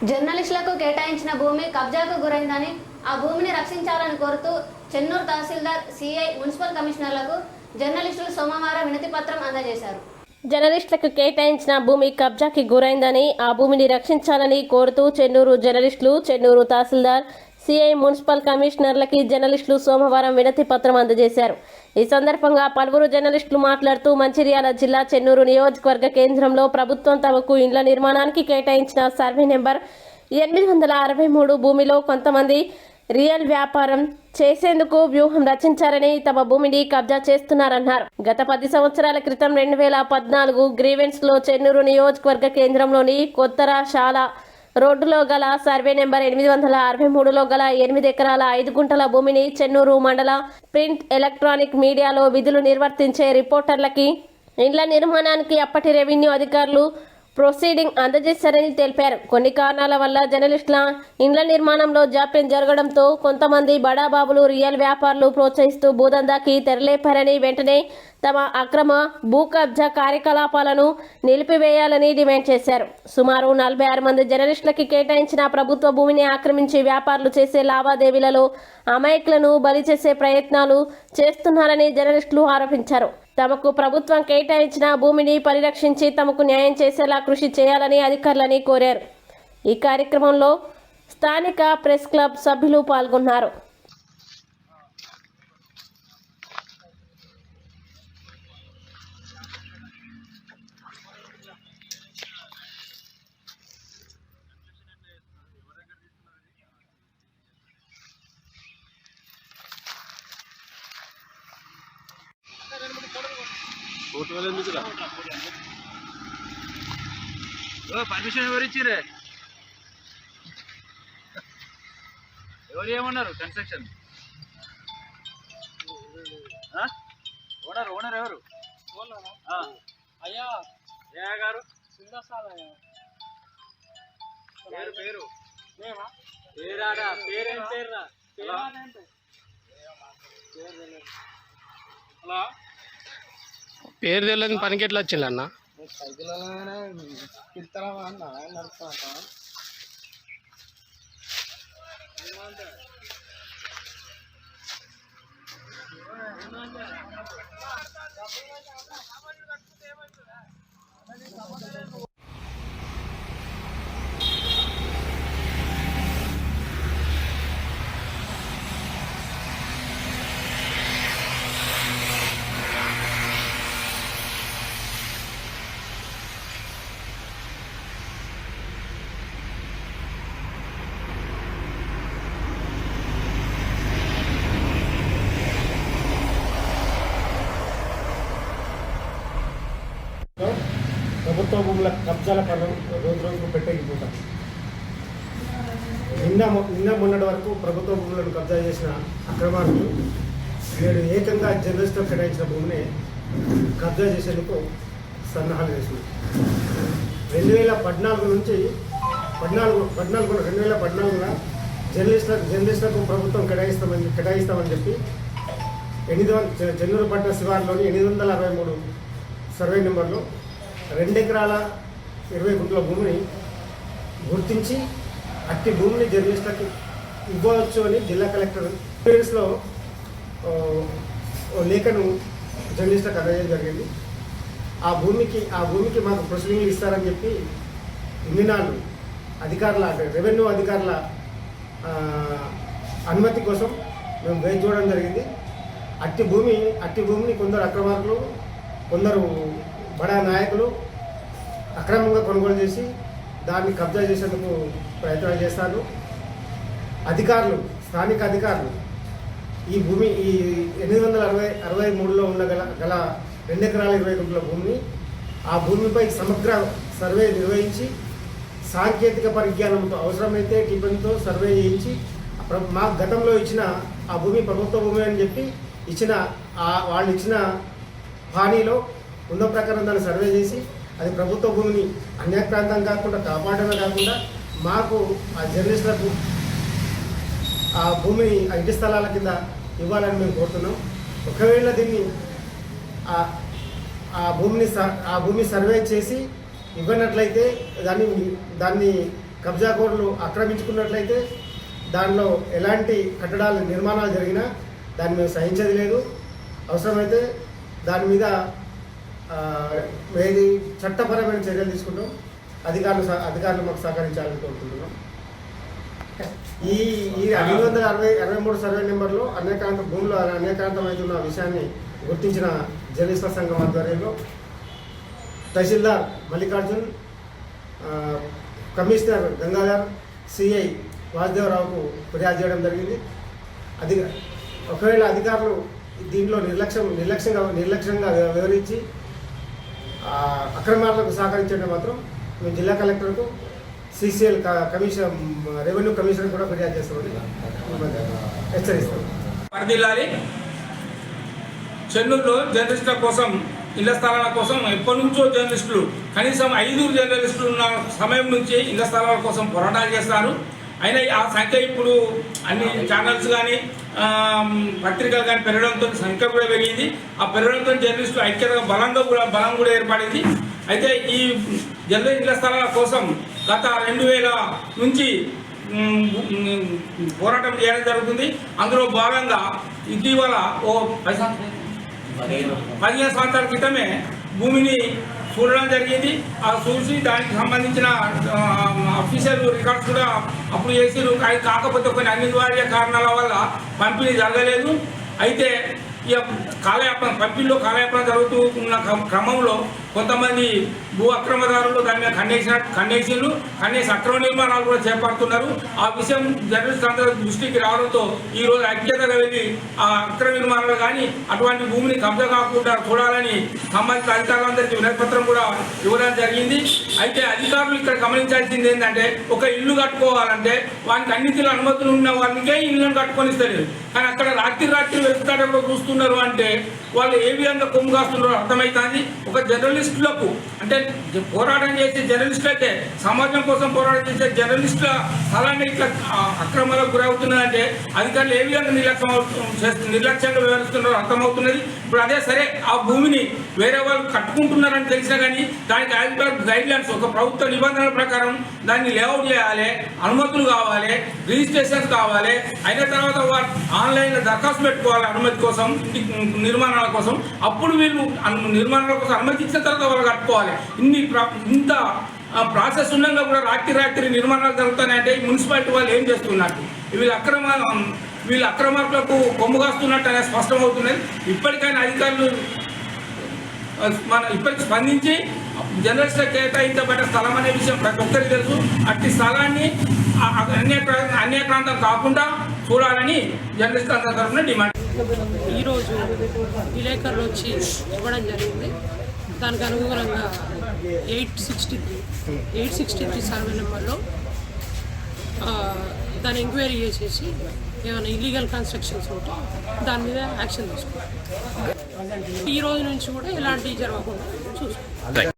జర్నలిస్టులకు కేటాయించిన భూమి కబ్జాకు గురైందని ఆ భూమిని రక్షించాలని కోరుతూ చెన్నూరు తహసీల్దార్ సిఐ మున్సిపల్ కమిషనర్లకు జర్నలిస్టులు సోమవారం వినతి పత్రం అందజేశారు. జర్నలిస్టులకు కేటాయించిన భూమి కబ్జాకి గురైందని ఆ భూమిని రక్షించాలని కోరుతూ చెన్నూరు జర్నలిస్టులు చెన్నూరు తహసీల్దార్ సిఐ మున్సిపల్ కమిషనర్లకి జర్నలిస్టులు సోమవారం వినతి పత్రం అందజేశారు. ఈ సందర్భంగా పలువురు జర్నలిస్టులు మాట్లాడుతూ మంచిర్యాల జిల్లా చెన్నూరు నియోజకవర్గ కేంద్రంలో ప్రభుత్వం తమకు ఇండ్ల నిర్మాణానికి కేటాయించిన సర్వే నెంబర్ 863 భూమిలో కొంతమంది రియల్ వ్యాపారం చేసేందుకు వ్యూహం రచించారని తమ భూమిని కబ్జా చేస్తున్నారన్నారు. గత 10 సంవత్సరాల క్రితం 2014 గ్రీవెన్స్ లో చెన్నూరు నియోజకవర్గ కేంద్రంలోని కొత్తరాశాల రోడ్డులో గల సర్వే నెంబర్ 863లో గల 8 ఎకరాల 5 గుంటల భూమిని చెన్నూరు మండల ప్రింట్ ఎలక్ట్రానిక్ మీడియాలో విధులు నిర్వర్తించే రిపోర్టర్లకి ఇండ్ల నిర్మాణానికి అప్పటి రెవెన్యూ అధికారులు ప్రొసీడింగ్ అందజేశారని తెలిపారు. కొన్ని కారణాల వల్ల జర్నలిస్టుల ఇండ్ల నిర్మాణంలో జాప్యం జరగడంతో కొంతమంది బడాబాబులు రియల్ వ్యాపారులు ప్రోత్సహిస్తూ భూదందాకి తెరలేపారని వెంటనే తమ అక్రమ భూ కబ్జా కార్యకలాపాలను నిలిపివేయాలని డిమాండ్ చేశారు. సుమారు 46 మంది జర్నలిస్టులకి కేటాయించిన ప్రభుత్వ భూమిని ఆక్రమించి వ్యాపారులు చేసే లావాదేవీలలో అమాయకులను బలి చేసే ప్రయత్నాలు చేస్తున్నారని జర్నలిస్టులు ఆరోపించారు. తమకు ప్రభుత్వం కేటాయించిన భూమిని పరిరక్షించి తమకు న్యాయం చేసేలా కృషి చేయాలని అధికారులని కోరారు. ఈ కార్యక్రమంలో స్థానిక ప్రెస్ క్లబ్ సభ్యులు పాల్గొన్నారు. పర్మిషన్ ఎవరు ఇచ్చిరే? ఎవరు ఏమన్నారు? కన్స్ట్రక్షన్ ఓనర్ ఎవరు? అయ్యా గారు పేరు పేరాడా? పేరేం పేర్రా? హలో, పేరు తెలియని పనికి ఎట్లా వచ్చిందన్న? ప్రభుత్వ భూముల కబ్జాల పనులు రోజు రోజుకు పెట్టేగిపోతాం. నిన్న మొన్నటి వరకు ప్రభుత్వ భూములను కబ్జా చేసిన అక్రమార్కులు నేడు ఏకంగా జర్నలిస్టులకు కేటాయించిన భూమిని కబ్జా చేసేందుకు సన్నాహాలు చేసింది. 2014 నుంచి 2014 జర్నలిస్టులకు ప్రభుత్వం కేటాయిస్తామని చెప్పి చెన్నూరు పట్టణ శివారులోని 863 సర్వే నెంబర్లో 2 ఎకరాల 20 గుంటల భూమిని గుర్తించి అట్టి భూమిని జర్నలిస్టులకు ఇవ్వవచ్చు అని జిల్లా కలెక్టర్ లో లేఖను జర్నలిస్టులకు అందజేయడం జరిగింది. ఆ భూమికి మాకు ప్రొసీడింగ్ ఇస్తారని చెప్పి ఇన్ని నాళ్ళు అధికారుల అంటే రెవెన్యూ అధికారుల అనుమతి కోసం మేము వేచి చూడడం జరిగింది. అట్టి భూమిని కొందరు అక్రమార్కులు, కొందరు బడా నాయకులు అక్రమంగా కొనుగోలు చేసి దాన్ని కబ్జా చేసేందుకు ప్రయత్నాలు చేస్తారు. అధికారులు, స్థానిక అధికారులు ఈ 863లో ఉన్న గల 2 ఎకరాల 20 గుంటల భూమిని ఆ భూమిపై సమగ్ర సర్వే నిర్వహించి సాంకేతిక పరిజ్ఞానంతో అవసరమైతే టిఫిన్తో సర్వే చేయించి మా గతంలో ఇచ్చిన ఆ భూమి ప్రభుత్వ భూమి అని చెప్పి వాళ్ళు ఇచ్చిన హామీలో ఉన్న ప్రకారం దాన్ని సర్వే చేసి అది ప్రభుత్వ భూమిని అన్యాక్రాంతం కాకుండా కాపాడమే కాకుండా మాకు ఆ జర్నలిస్టులకు ఆ భూమిని ఇంటి స్థలాల కింద ఇవ్వాలని మేము కోరుతున్నాం. ఒకవేళ దీన్ని ఆ భూమి సర్వే చేసి ఇవ్వనట్లయితే దాన్ని కబ్జాకోరులు ఆక్రమించుకున్నట్లయితే దానిలో ఎలాంటి కట్టడాల నిర్మాణాలు జరిగినా దాన్ని మేము సహించేది లేదు. అవసరమైతే దాని మీద ఏది చట్టపరమైన చర్యలు తీసుకుంటాం. అధికారులు మాకు సహకరించాలని కోరుకుంటున్నాం. ఈ 863 సర్వే నెంబర్లో భూములు అనేకాంతమవుతున్న విషయాన్ని గుర్తించిన జర్నలిస్టుల సంఘం ఆధ్వర్యంలో తహసీల్దార్ మల్లికార్జున్, కమిషనర్ గంగాధర్, సిఐ వాసుదేవరావుకు ఫిర్యాదు చేయడం జరిగింది. ఒకవేళ అధికారులు దీంట్లో నిర్లక్ష్యంగా వివరించి అక్రమాలకు సహకరించడం మాత్రం మేము జిల్లా కలెక్టర్కు, సిసిఎల్ కమిషన్, రెవెన్యూ కమిషనర్ కూడా ఫిర్యాదు చేస్తామని హెచ్చరిస్తాం. పరిధిల్లాలి చెన్నూరులో జర్నలిస్టుల కోసం, ఇళ్ల స్థలాల కోసం ఎప్పటి నుంచో జర్నలిస్టులు, కనీసం 5 జర్నలిస్టులు ఉన్న సమయం నుంచి ఇళ్ల స్థలాల కోసం పోరాటాలు చేస్తారు. అయినా ఆ సంఖ్య ఇప్పుడు అన్ని ఛానల్స్ కానీ పత్రికలు కానీ పెరగడంతో సంఖ్య కూడా పెరిగింది. ఆ పెరగడంతో జర్నలిస్టులు ఐక్యతగా బలం కూడా ఏర్పడింది. అయితే ఈ జర్నలిస్ట్ ఇళ్ల స్థలాల కోసం గత 2000 నుంచి పోరాటం చేయడం జరుగుతుంది. అందులో భాగంగా ఇటీవల 15 సంవత్సరాల క్రితమే భూమిని చూడడం జరిగింది. ఆ చూసి దానికి సంబంధించిన అఫీషియల్ రికార్డ్స్ కూడా అప్పుడు చేసిరు. కాకపోతే కొన్ని అనివార్య కారణాల వల్ల పంపిణీ జరగలేదు. అయితే ఇక పంపిణీలో కాలయాపన జరుగుతూ ఉన్న క్రమంలో కొంతమంది భూ అక్రమదారులు దాని మీద ఖండేసి అక్రమ నిర్మాణాలు కూడా చేపడుతున్నారు. ఆ విషయం జర్నలిస్ట్ అందరూ దృష్టికి రావడంతో ఈరోజు ఐక్యతగా వెళ్ళి ఆ అక్రమ నిర్మాణాలు కానీ అటువంటి భూమిని కబ్జా కాకుండా చూడాలని సంబంధిత అధికారులందరికీ వినతిపత్రం కూడా ఇవ్వడం జరిగింది. అయితే అధికారులు ఇక్కడ గమనించాల్సింది ఏంటంటే, ఒక ఇల్లు కట్టుకోవాలంటే వానికి అన్నిటిలో అనుమతులు ఉన్న వారికే ఇల్లును కట్టుకొని ఇస్తలేదు. కానీ అక్కడ రాత్రి వెతుకుతాడో చూస్తున్నారు అంటే వాళ్ళు ఏ విధంగా కొమ్ము కాస్తున్నారో అర్థమవుతుంది. ఒక జర్నలిస్టులకు అంటే పోరాటం చేసే జర్నలిస్టులైతే, సమాజం కోసం పోరాటం చేసే జర్నలిస్టుల స్థలాన్ని ఇట్లా అక్రమాలకు గురవుతున్నదంటే అధికారులు ఏ విధంగా నిర్లక్ష్యంగా వ్యవహరిస్తున్నారో అర్థమవుతున్నది. ఇప్పుడు అదే సరే, ఆ భూమిని వేరే వాళ్ళు కట్టుకుంటున్నారని తెలిసినా కానీ దానికి యాజ్ పర్ గైడ్లైన్స్, ఒక ప్రభుత్వ నిబంధనల ప్రకారం దాన్ని లేఅవుట్ చేయాలి, అనుమతులు కావాలి, రిజిస్ట్రేషన్స్ కావాలి. అయిన తర్వాత ఆన్లైన్లో దరఖాస్తు పెట్టుకోవాలి అనుమతి కోసం, నిర్మాణాల కోసం. అప్పుడు వీళ్ళు నిర్మాణాల కోసం అనుమతి ఇచ్చిన తర్వాత వాళ్ళు కట్టుకోవాలి. ఇంత ప్రాసెస్ ఉండగా కూడా రాత్రి నిర్మాణాలు జరుగుతున్నాయంటే మున్సిపాలిటీ వాళ్ళు ఏం చేస్తున్నారు? వీళ్ళు అక్రమార్కులకు కొమ్ము కాస్తున్నట్టు అనేది స్పష్టమవుతున్నది. ఇప్పటికైనా అధికారులు ఇప్పటికి స్పందించి జర్నలిస్టులకు కేటాయించబడ్డ స్థలం అనే విషయం ప్రతి ఒక్కరికి తెలుసు. అట్టి స్థలాన్ని అన్యక్రాంతం కాకుండా చూడాలని జర్నలిస్టుల తరఫున డిమాండ్. ఈరోజు విలేకరులు వచ్చి ఇవ్వడం జరిగింది. దానికి అనుగుణంగా 863 సర్వే నెంబర్లో దాన్ని ఎంక్వైరీ చేసేసి ఏమైనా ఇల్లీగల్ కన్స్ట్రక్షన్స్ ఉంటే దాని మీద యాక్షన్ తీసుకుంటాం. ఈ రోజు నుంచి కూడా ఇలాంటివి జరగకుండా చూసుకుంటాం.